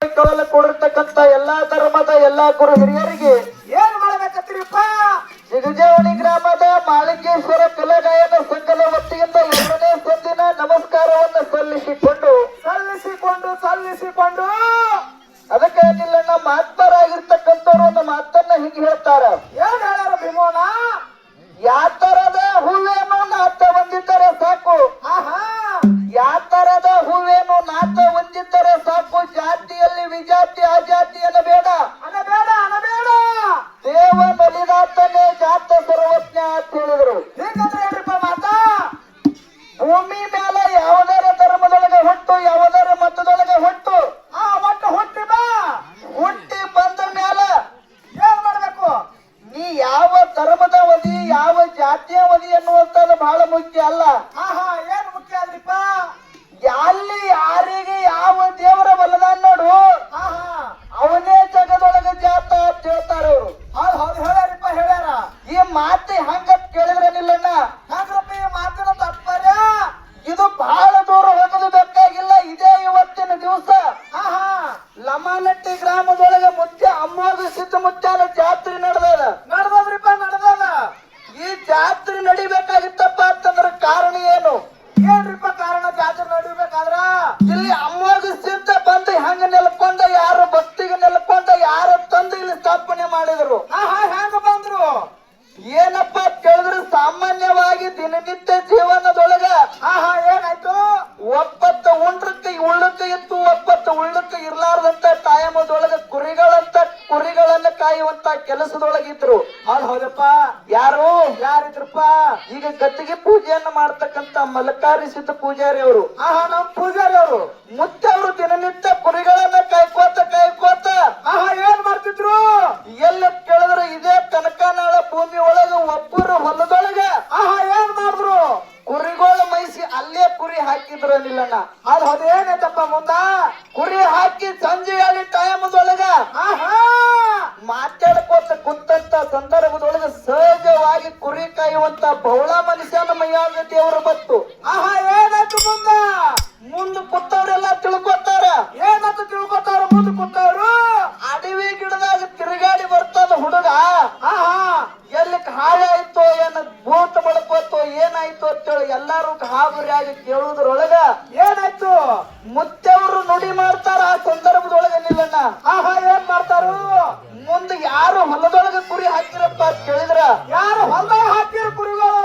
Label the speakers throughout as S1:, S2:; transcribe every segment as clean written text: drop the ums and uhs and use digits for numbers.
S1: ಕೊಡಿರ್ತಕ್ಕಂತ ಎಲ್ಲಾ ಧರ್ಮದ ಎಲ್ಲಾ ಗುರು ಹಿರಿಯರಿಗೆ
S2: ಏನ್ ಮಾಡ್ಬೇಕತ್ರಿಪ್ಪ?
S1: ಸಿಗಜಾವಣಿ ಗ್ರಾಮದ ಮಾಳಿಂಗೇಶ್ವರ ಕಲಾಗಾಯನ ಸಂಘದ ವತಿಯಿಂದ 2ನೇ ಸಂದಿನ ನಮಸ್ಕಾರವನ್ನು
S2: ಸಲ್ಲಿಸಿಕೊಂಡು
S1: ಅದಕ್ಕೆ ನಿಲ್ಲಣ್ಣ ಮಹಾತ್ಮರಾಗಿರ್ತಕ್ಕಂಥವ್ರು ಒಂದು ಮಾತನ್ನ ಹಿಂಗೆ ಹೇಳ್ತಾರ.
S2: ಏನ್ ಹೇಳ್ಯಾರ ಭೀಮೋಣ?
S1: ಯಾವ ತರದ ಹೂವೇನು ನಾತ ಹೊಂದಿದ್ದರೆ ಸಾಕು, ಯಾವ ತರದ ಹೂವೇನು ನಾತ ಹೊಂದಿದ್ದರೆ ಸಾಕು, ಜಾತಿಯಲ್ಲಿ ವಿಜಾತಿ ಅಜಾತಿ ಅನ್ನಬೇಡ, ದೇವ ಬಲಿದಾತನೇ ಜಾತ ಸರ್ವಜ್ಞ ಅಂತ ಹೇಳಿದ್ರು.
S2: ಹೀಗಂದ್ರೆ ಹೇಳ್ರಿಪ್ಪ ಮಾತಾ.
S1: ಭೂಮಿ ಮೇಲೆ ಯಾವುದರ ಧರ್ಮದೊಳಗೆ ಹುಟ್ಟು, ಯಾವುದರ ಮತದೊಳಗೆ ಹುಟ್ಟು, ಹುಟ್ಟಿ ಬಂದ ಮೇಲೆ
S2: ಏನ್ ಮಾಡ್ಬೇಕು?
S1: ನೀ ಯಾವ ಧರ್ಮದವದಿ ಯಾವ ಜಾತಿಯವದಿ ಎನ್ನುವಂಥದ್ದು ಬಹಳ ಮುಖ್ಯ ಅಲ್ಲ.
S2: ಏನ್ ಮುಖ್ಯ ಅಲ್ರಿಪ್ಪ?
S1: ಅಲ್ಲಿ ಯಾರಿಗೆ ಯಾವ ದೇವರ ಬಲದಾನ್ ನೋಡು ಅವನೇ ಜಗದೊಳಗೆ ಜಾತ ಅಂತ ಹೇಳ್ತಾರ ಅವರು.
S2: ಹೌದು ಹೇಳ್ಯಾರಿಪ್ಪ, ಹೇಳ್ಯಾರ.
S1: ಈ ಮಾತು ಹಂಗ ಕೇಳಿದ್ರೆ ನಿಲ್ಲಣ್ಣ,
S2: ಹಂಗ್ರಪ್ಪ ಈ ಮಾತಿನ ತಾತ್ಪರ್ಯ
S1: ಇದು ಬಹಳ ದೂರ ಹೋಗೋದು ಬೇಕಾಗಿಲ್ಲ. ಇದೇ ಇವತ್ತಿನ ದಿವಸ ಲಮಾನಟ್ಟಿ ಗ್ರಾಮದೊಳಗೆ ಮುತ್ಯ ಅಮ್ಮೋಗ ಸಿದ್ಧ ಮುತ್ಯಾಲ ಜಾತ್ರೆ
S2: ನಡ್ದದ್ರಿಪ್ಪ.
S1: ಈ ಜಾತ್ರೆ ನಡಿಬೇಕಾಗಿತ್ತಪ್ಪ ಅಂತಂದ್ರೆ ಕಾರಣ ಏನು?
S2: ಏನ್ರಿಪ್ಪ ಕಾರಣ? ಜಾತ್ರೆ ನಡಿಬೇಕಾದ್ರ
S1: ಇಲ್ಲಿ ಅಮ್ಮೋಗ ಸಿದ್ಧ ಬಂದು ಹೆಂಗ ನೆಲ್ಕೊಂಡ, ಯಾರು ಭಕ್ತಿಗೆ ನೆಲ್ಕೊಂಡ, ಯಾರು ತಂದು ಇಲ್ಲಿ ಸ್ಥಾಪನೆ ಮಾಡಿದ್ರು.
S2: ಹೆಂಗ ಬಂದ್ರು?
S1: ಏನಪ್ಪ ಕೇಳಿದ್ರು, ಸಾಮಾನ್ಯವಾಗಿ ದಿನನಿತ್ಯ ಜೀವನದೊಳಗ
S2: ಏನಾಯ್ತು?
S1: ಒಪ್ಪತ್ತು ಉಂಡ್ರಕ್ಕೆ ಉಳ್ಳಕ್ಕೆ ಇತ್ತು, ಒಪ್ಪತ್ತು ಉಳ್ಳಕ್ಕೆ ಇರ್ಲಾರ್ದಂತ ಟೈಮದೊಳಗ ಕುರಿಗಳನ್ನ ಕಾಯುವಂತ ಕೆಲಸದೊಳಗಿದ್ರು.
S2: ಹೌದಪ್ಪ.
S1: ಯಾರಿದ್ರಪ್ಪ? ಈಗ ಗದ್ದಿಗೆ ಪೂಜೆಯನ್ನ ಮಾಡ್ತಕ್ಕಂತ ಮಲಕಾರಿ ಸಿದ್ಧ ಪೂಜಾರಿ ಅವರು.
S2: ನಮ್ ಪೂಜಾರಿ ಅವರು
S1: ಮುತ್ತೆ ಅವರು ದಿನನಿತ್ಯ ಕುರಿಗಳನ್ನ ಕಾಯ್ಕೋತ
S2: ಏನ್ ಮಾಡ್ತಿದ್ರು?
S1: ಎಲ್ಲ ಕೇಳಿದ್ರು, ಇದೇ ಕನಕನಾಳ ಭೂಮಿ ಒಳಗ ಒಬ್ಬರು ಹೊಲದೊಳಗ
S2: ಏನ್ ಮಾಡಿದ್ರು?
S1: ಕುರಿಗೋಳ ಮೈಸಿ ಅಲ್ಲೇ ಕುರಿ ಹಾಕಿದ್ರು ನಿಲ್ಲಣ್ಣ.
S2: ಅದೇನೈತಪ್ಪ ಮುಂದ?
S1: ಕುರಿ ಹಾಕಿ ಸಂಜೆಯಲ್ಲಿ ಟೈಮದೊಳಗ ಮಾತಾಡ್ಕೋತ ಕುಂತಂತ ಸಂದರ್ಭದೊಳಗ ಸಹಜವಾಗಿ ಕುರಿ ಕಾಯುವಂತ ಬಹಳ ಮನುಷ್ಯನ ಮೈಯಾಗ ದೇವರು ಬತ್ತು.
S2: ಏನಾಯ್ತು ಮುಂದ?
S1: ಮುಂದೆ ಕೂತವ್ರೆಲ್ಲ ತಿಳ್ಕೊತಾರ.
S2: ಏನಂತ ತಿಳ್ಕೊತಾರ? ಮುಂದೆ ಕೂತವ್ರು
S1: ಅಡವಿ ಗಿಡದಾಗ ತಿರುಗಾಡಿ ಬರ್ತದ ಹುಡುಗ. ಎಲ್ಲಿ ಹಾಳಾಯ್ತೋ ಏನ ಭೂತ ಬಳಕೋತೋ ಏನಾಯ್ತು ಅಂತೇಳಿ ಎಲ್ಲಾರು ಗಾಬರಿಯಾಗಿ ಕೇಳುವುದ್ರೊಳಗ
S2: ಏನಾಯ್ತು?
S1: ಮುತ್ತೆಯವರು ನುಡಿ ಮಾಡ್ತಾರ. ಆ ಸಂದರ್ಭದೊಳಗ ನಿಲ್ಲಣ್ಣ
S2: ಏನ್ ಮಾಡ್ತಾರು?
S1: ಮುಂದೆ ಯಾರು ಹೊಲದೊಳಗೆ ಕುರಿ ಹಾಕಿರಪ್ಪ ಅಂತ ಕೇಳಿದ್ರ,
S2: ಯಾರು ಹೊಲದಾಗ ಹಾಕಿರು ಕುರಿಗಳು?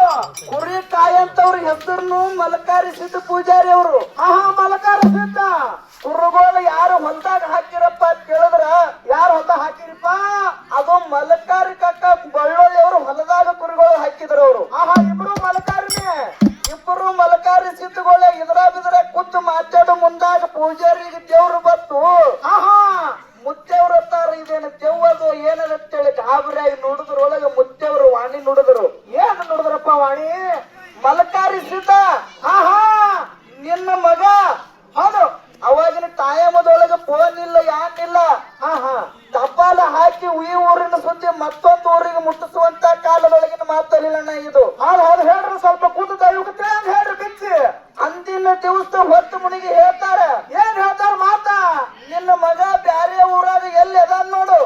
S1: ಕುರಿ ಕಾಯಂತವ್ರ ಹೆಸರು ಮಲಕಾರಿ ಸಿದ್ಧ ಪೂಜಾರಿ ಅವರು.
S2: ಮಲಕಾರ ಸಿದ್ಧ
S1: ಕುರುಗೋಳು ಯಾರು ಹೊಲದಾಗ ಹಾಕಿರಪ್ಪ ಅಂತ ಕೇಳಿದ್ರ,
S2: ಯಾರು ಹೊಲದಾಗ ಹಾಕಿರಿಪ್ಪ?
S1: ಅದು ಮಲಕಾರಿ ಕಕ್ಕ ಬಳ್ಳೊಳ್ಳಿ ಅವರು ಹೊಲದಾಗ ಕುರಿಗಳು ಹಾಕಿದ್ರು ಅವರು.
S2: ಇಬ್ರು ಮಲಕಾರಿನೇ.
S1: ಇಬ್ಬರು ಮಲಕಾರಿ ಸಿದ್ಧಗಳೇ ಇದ್ರ ಬಿದ್ರ ಕೂತು ಮಾತಾಡೋ ಮುಂದಾಗ ಪೂಜಾರಿಗೆ ದೇವ್ರು ಬತ್ತು. ಮುತ್ತೆವ್ರ ಹತ್ತಾರ ಇದೇನು ದೆವ್ವದು ಏನಂತೇಳಿ ಗಾಬರಿಯಾಗಿ ನುಡಿದ್ರೊಳಗ ಮುತ್ತೆವ್ರು ವಾಣಿ ನುಡಿದ್ರು.
S2: ಏನ್ ನುಡಿದ್ರಪ್ಪ ವಾಣಿ?
S1: ಮಲಕಾರಿ ಸಿದ್ಧ, ನಿನ್ನ ಮಗ
S2: ಹೌದು.
S1: ಅವಾಗಿನ ಟೈಮದೊಳಗ ಫೋನ್ ಇಲ್ಲ, ಯಾನಿಲ್ಲ. ತಪಾಲ ಹಾಕಿ ಈ ಊರಿನ ಸುದ್ದಿ ಮತ್ತೊಂದು ಊರಿಗೆ ಮುಟ್ಟಿಸುವಂತ ಕಾಲದೊಳಗಿನ ಮಾತಲ್ಲಿಲ್ಲಣ್ಣ ಇದು.
S2: ಹೌದು ಹೇಳ್ರಿ, ಸ್ವಲ್ಪ ಕೂತು ದಯವಿಟ್ಟು ಹೇಳ್ರಿ ಬಿಚ್ಚಿ.
S1: ಅಂದಿನ ದಿವಸ ಹೊತ್ತು ಮುನಿಗೆ ಹೇಳ್ತಾರ.
S2: ಏನ್ ಹೇಳ್ತಾರ ಮಾತ?
S1: ನಿನ್ನ ಮಗ ಬ್ಯಾರೆ ಊರಾಗ ಎಲ್ಲಿ ಅದಾನ ನೋಡು,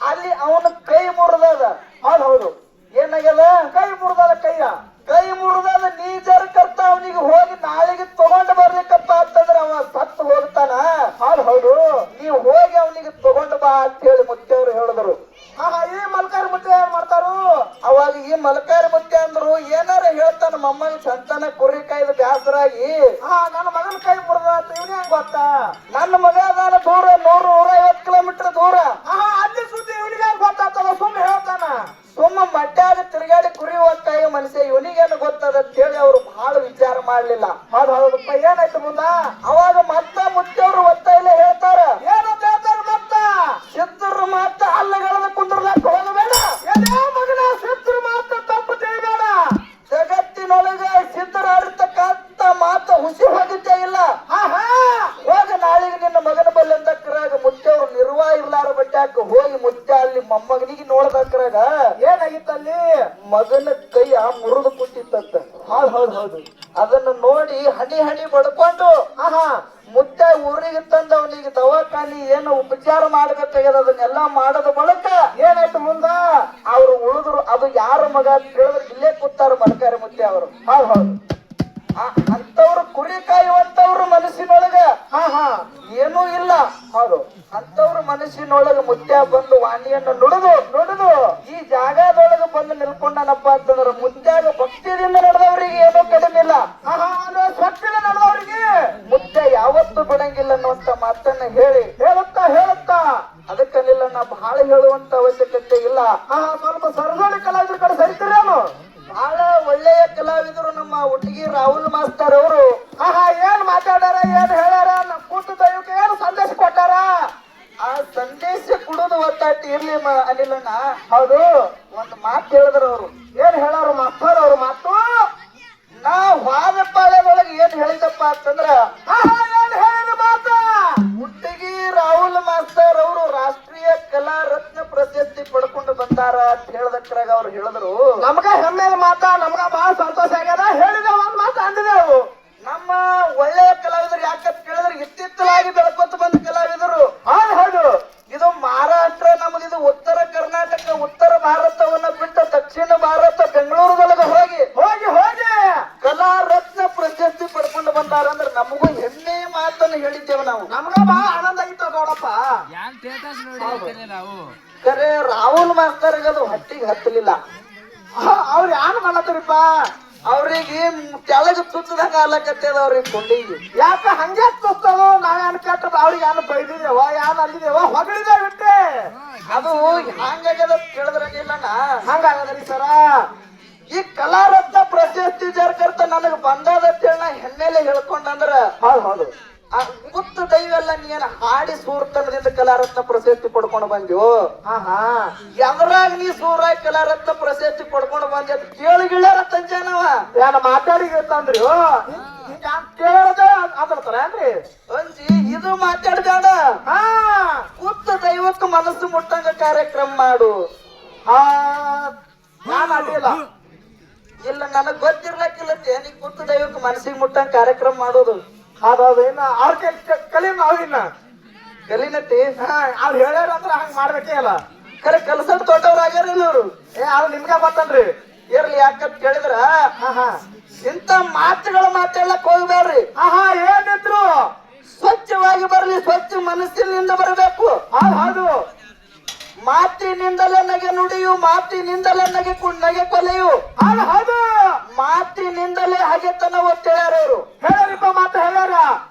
S1: ಅಲ್ಲಿ ಅವನ ಕೈ ಮುರಿದದ.
S2: ಹೌದು.
S1: ಏನಾಗ್ಯದ?
S2: ಕೈ ಮುರಿದದ.
S1: ಕೈ ಮುರಿದದ. ನೀ ಜರ ಕರ್ತ ಅವನಿಗೆ ಹೋಗಿ ನಾಳೆಗೆ ತಗೊಂಡು ಬರ್ಲಿಕ್ಕಪ್ಪ ಅಂತಂದ್ರೆ ಅವ ಸತ್ತು ಹೋಗ್ತಾನ.
S2: ಹೌದು.
S1: ನೀವು ಹೋಗಿ ಅವನಿಗೆ ತಗೊಂಡು ಬಾ ಅಂತ ಹೇಳಿ ಮುತ್ತೆಯವರು ಹೇಳಿದ್ರು.
S2: ಈ ಮಲ್ಕಾರಿ ಮುತ್ತೆ ಏನ್ ಮಾಡ್ತಾರು?
S1: ಅವಾಗ ಈ ಮಲಕಾರಿ ಮುತ್ತೆ ಅಂದ್ರು, ಏನಾರ ಹೇಳ್ತಾನ ಮೊಮ್ಮಗ ಸಂತಾನ ಕುರಿ ಕಾಯ್ದು ಬ್ಯಾಸರಾಗಿ
S2: ನನ್ನ ಮಗನ ಕೈ ಮುರಿದ ಅಂತ ಇವನೇ ಹೆಂಗ್ ಗೊತ್ತಾ?
S1: ನನ್ನ ಮಗ ಅದಾನ ದೂರ 100-150 ಕಿಲೋಮೀಟರ್ ದೂರ.
S2: ಅಲ್ಲಿ ಸುದ್ದಿ ಇವನಿಗೆ ಹೆಂಗ್ ಗೊತ್ತಾಗ್ತದ? ಸುಮ್ಮನೆ ಹೇಳ್ತಾನ.
S1: ಸುಮ್ಮ ಮಡ್ಯಾಗ ತಿರುಗಾಡಿ ಕುರಿ ಹೋಗ್ತಾಯ ಮನುಷ್ಯ, ಇವನಿಗೇನು ಗೊತ್ತದ ಅಂತ ಹೇಳಿ ಅವ್ರು ಬಹಳ ವಿಚಾರ ಮಾಡ್ಲಿಲ್ಲ.
S2: ಹೌದಪ್ಪ. ಏನಾಯ್ತು ಮುಂದ?
S1: ಅವಾಗ ಮತ್ತ ಮುತ್ತೆಯವರು ಒತ್ತಾಯಿಲೆ ಹೇಳ್ತಾರ.
S2: ಏನಂತ ಹೇಳ್ತಾರ ಮತ್ತ?
S1: ಸಿದ್ಧರು ಮಾತ ಅಲ್ಲಗಳದ ಕುಂದ್ರಲಾಕ ಹೋಗಬೇಡ.
S2: ಮಗನ ಸಿದ್ಧರು ಮಾತ ತಪ್ಪು ತಿಳಿಬೇಡ.
S1: ಜಗತ್ತಿನೊಳಗ ಸಿದ್ಧರ ಆಡಿರ್ತಕ್ಕಂತ ಮಾತ ಹುಸಿ ಹೋಗಿದ್ದೇ ಇಲ್ಲ. ಹೋಗ ನಾಳೆಗೆ ನಿನ್ನ ಮಗನ ಬಲ್ಲಂದಕ್ರಾಗ ಮುತ್ತೆಯವರು ನಿರ್ವಾಹ ಇರ್ಲಾರ ಬಟ್ಟಾಕ ಹೋಗಿ ಮುತ್ತೆ ಅಲ್ಲಿ ಮೊಮ್ಮಗನಿಗೆ ನೋಡ್ದಕ್ರಾಗ
S2: ಏನಾಗಿತ್ತಲ್ಲಿ?
S1: ಮಗನ ಕೈಯ ಮುರಿದು ಕೊಟ್ಟಿತ್ತಂತ.
S2: ಹೌದು.
S1: ಅದನ್ನ ನೋಡಿ ಹನಿ ಬಡ್ಕೊಂಡು ಮುತ್ತೆ ಊರಿಗೆ ತಂದ ಅವನಿಗೆ ದವಾಖಾನೆ ನೀ ಏನು ಉಪಚಾರ ಮಾಡ್ಬೇಕಾಗ್ಯದ ಅದನ್ನೆಲ್ಲಾ ಮಾಡದ ಬಳಕ
S2: ಏನಾಯ್ತು ಮುಂದ
S1: ಅವ್ರು ಉಳಿದ್ರು. ಅದು ಯಾರ ಮಗ ಅಂತ ಕೇಳಿದ್ರೆ ಇಲ್ಲೇ ಕೂತಾರ ಮರಕಾರಿ ಮುತ್ತೆ ಅವರು.
S2: ಹೌದು
S1: ಅಂತವ್ರು ಕುರಿ ಕಾಯುವಂತವ್ರು ಮನಸ್ಸಿನೊಳಗ
S2: ಹಾ ಹಾ
S1: ಏನೂ ಇಲ್ಲ.
S2: ಹೌದು
S1: ಅಂತವ್ರ ಮನಸ್ಸಿನೊಳಗ ಮುತ್ಯ ಬಂದು ವಾಣಿಯನ್ನು ನುಡಿದು ಈ ಜಾಗದೊಳಗ ಬಂದು ನಿಲ್ಕೊಂಡನಪ್ಪ ಅಂತಂದ್ರ ಮುತ್ಯಾಗ ಭಕ್ತಿಯಿಂದ ನಡೆದವರಿಗೆ ಏನೂ ಕಡಿಮೆ ಇಲ್ಲ.
S2: ಹಾ ಹಾ ಅಂದ್ರೆ ಸ್ವಚ್ಛನ ನಡೆದವರಿಗೆ
S1: ಮುತ್ಯ ಯಾವತ್ತೂ ಬಿಡಂಗಿಲ್ಲ ಅನ್ನುವಂತ ಮಾತನ್ನ
S2: ಹೇಳುತ್ತಾ
S1: ಅದಕ್ಕನಿಲ್ಲ ನಾ ಬಹಳ ಹೇಳುವಂತ ಅವಶ್ಯಕತೆ ಇಲ್ಲ.
S2: ಹಾ ಸ್ವಲ್ಪ ಸರದೋಳಿ ಕಲಾವಿದ್ರ ಕಡೆ ಸರಿತೀರೇನು?
S1: ಬಹಳ ಒಳ್ಳೆಯ ಕಲಾವಿದರು ನಮ್ಮ ಹುಟ್ಟಿಗೆ ರಾಹುಲ್ ಮಾಸ್ತರ್ ಅವರು.
S2: ಹಾ ಹಾ ಏನ್ ಮಾತಾಡ್ಯಾರ ಏನ್ ಹೇಳ್ಯಾರ? ನಮ್ಮ ಕೂತು ದೈವಕ್ಕೆ ಏನು ಸಂದೇಶ ಕೊಟ್ಟಾರ?
S1: ಆ ಸಂದೇಶ ಕೊಡೋದು ಒತ್ತಾಟಿ ಇರ್ಲಿ ಅನಿಲಣ್ಣ.
S2: ಹೌದು
S1: ಒಂದು ಮಾತು ಹೇಳಿದ್ರು ಅವರು.
S2: ಏನ್ ಹೇಳಾರು ಮಾಸ್ತರ್ ಅವ್ರ ಮಾತು?
S1: ನಾ ವಾದಪಾಳ್ಯದೊಳಗೆ ಏನ್ ಹೇಳಿದಪ್ಪ ಅಂತಂದ್ರ
S2: ಹಾ ಹಾ ಏನ್ ಹೇಳಿದ ಮಾತು?
S1: ಹುಟ್ಟಿಗೆ ರಾಹುಲ್ ಮಾಸ್ತರ್ ಅವರು ರಾಷ್ಟ್ರೀಯ ಕಲಾ ರತ್ನ ಪ್ರಶಸ್ತಿ ಪಡ್ಕೊಂಡು ಬಂದಾರ ಅಂತ ಹೇಳದಕ್ರಾಗ ಅವ್ರು ಹೇಳಿದ್ರು.
S2: ನಮ್ಗ ಹೆಮ್ಮೆದ ಮಾತ, ನಮ್ಗ ಬಹಳ ಸಂತೋಷ ಆಗ್ಯದ. ಹೇಳಿದ ಒಂದ್ ಮಾತು ಅಂದಿದೆವು.
S1: ನಮ್ಮ ಒಳ್ಳೆಯ ಕಲಾವಿದರು ಯಾಕಂತ ಕೇಳಿದ್ರೆ ಇತ್ತಿತ್ತಲಾಗಿ ಬೆಳ್ಕೊತ ಬಂದ ಕಲಾವಿದರು.
S2: ಹೌದು
S1: ಇದು ಮಹಾರಾಷ್ಟ್ರ, ನಮ್ದು ಇದು ಉತ್ತರ ಕರ್ನಾಟಕ, ಉತ್ತರ ಭಾರತವನ್ನ ಬಿಟ್ಟು ದಕ್ಷಿಣ ಭಾರತ ಬೆಂಗಳೂರದೊಳಗೆ ಹೋಗಿ ಕಲಾ ರತ್ನ ಪ್ರಶಸ್ತಿ ಪಡ್ಕೊಂಡು ಬಂದಾರ ಅಂದ್ರೆ ನಮಗೂ ಹೆಮ್ಮೆ ಮಾತನ್ನು ಹೇಳಿದ್ದೇವೆ ನಾವು.
S2: ನಮ್ಗ ಬಹಳ ಆನಂದ ಆಗಿತ್ತು ನೋಡಪ್ಪ.
S1: ಖರೆ ರಾಹುಲ್ ಮಾಸ್ತರ್ಗ ಅದು ಹಟ್ಟಿಗೆ ಹತ್ತಲಿಲ್ಲ.
S2: ಅವ್ರು ಯಾರು ಮಾಡತ್ತೀರಿಪ್ಪ?
S1: ಅವ್ರಿಗೆ ಕೆಳಗೆ ತುತ್ತದಂಗ ಆಲಕತ್ತದ ಅವ್ರಿಗೆ ಕೊಂಡಿಗೆ.
S2: ಯಾಕ ಹಂಗೆ ತೋಸ್ತದು? ನಾವೇನು ಕೆಟ್ಟ ಅವ್ರಿಗೆ ಏನು ಬೈದಿದ್ದೇವ, ಯಾರು ಅಂದಿದ್ದೇವ, ಹೊಗಳಿದೇವ ಬಿಟ್ಟೆ.
S1: ಅದು ಹಂಗಾಗ್ಯದ ಕೇಳಿದ್ರಣ್ಣ.
S2: ಹಂಗಾಗದ್ರಿ ಸರ.
S1: ಈ ಕಲಾ ರತ್ನ ಪ್ರಶಸ್ತಿ ಜರ್ಕರ್ತ ನನಗ್ ಬಂದದಂತೇಳಿ ನಾ ಹೆಮ್ಮೆಲೆ ಹೇಳ್ಕೊಂಡಂದ್ರ
S2: ಹೌದು
S1: ಆ ಮುತ್ತು ದೈವೆಲ್ಲ ನೀನ್ ಹಾಡಿ ಸೂರ್ತನದಿಂದ ಕಲಾರತ್ನ ಪ್ರಶಸ್ತಿ ಪಡ್ಕೊಂಡು ಬಂದ್ಯೋ.
S2: ಹಾ ಹಾ
S1: ಎದ್ರಾಗ ನೀ ಸೂರಾಗಿ ಕಲಾರತ್ನ ಪ್ರಶಸ್ತಿ ಪಡ್ಕೊಂಡು ಬಂದಿ ಅಂತ ಕೇಳಿ ಗಿಳ್ಯಾರ ತಂಜಾನವ
S2: ಏನು ಮಾತಾಡಿ ತಂದ್ರಿ? ಕೇಳೋದ ಅಂದ್ರಿ
S1: ಅಂಜಿ ಇದು ಮಾತಾಡ್ಬೇಡ.
S2: ಹಾ
S1: ಮುತ್ತು ದೈವಕ್ಕೆ ಮನಸ್ಸು ಮುಟ್ಟಂಗ ಕಾರ್ಯಕ್ರಮ ಮಾಡು.
S2: ನಾನು ಅಡ್ಡಿಲ್ಲ.
S1: ಇಲ್ಲ ನನಗ್ ಗೊತ್ತಿರ್ಲಕ್ಕಿಲ್ಲ ನೀ ಮುತ್ತು ದೈವಕ್ಕೆ ಮನಸ್ಸಿಗೆ ಮುಟ್ಟಂಗ ಕಾರ್ಯಕ್ರಮ ಮಾಡೋದು.
S2: ಹೌದೌದು. ಇನ್ನ ಅವ್ರ ಕಲಿ ನಾವಿನ್ನ
S1: ಕಲಿನತಿ
S2: ಅವ್ರು ಹೇಳ್ಯಾರ ಅಂದ್ರೆ ಹಂಗ ಮಾಡ್ಬೇಕೇ ಅಲ್ಲ.
S1: ಖರೆ ಕಲಸದ್ ತೊಟ್ಟವ್ರಾಗ್ಯಾರಿಲ್ಲ ಅವ್ರು.
S2: ಅದು ನಿಮ್ಗೆ ಗೊತ್ತನ್ರಿ.
S1: ಇರ್ಲಿ ಯಾಕಂತ ಕೇಳಿದ್ರ
S2: ಹಾ ಹಾ
S1: ಇಂತ ಮಾತುಗಳು ಮಾತಾಡ್ಲಕ್ ಹೋಗ್ಬೇಡ್ರಿ.
S2: ಆಹಾ ಏನಿದ್ರು
S1: ಸ್ವಚ್ಛವಾಗಿ ಬರ್ಲಿ, ಸ್ವಚ್ಛ ಮನಸ್ಸಿನಿಂದ ಬರಬೇಕು.
S2: ಹೌದು
S1: ಮಾತಿನಿಂದಲೇ ನಗೆ ನುಡಿಯು, ಮಾತಿನಿಂದಲೇ ನಗೆ ಕೊಲೆಯು,
S2: ಹೌದು
S1: ಮಾತಿನಿಂದಲೇ ಹಗೆತನ ಒತ್ತೇಳ್ಯಾರ ಅವರು.
S2: ಹೇಳ್ಯಾರಿಪ್ಪ ಮಾತು ಹೇಳ್ಯಾರ.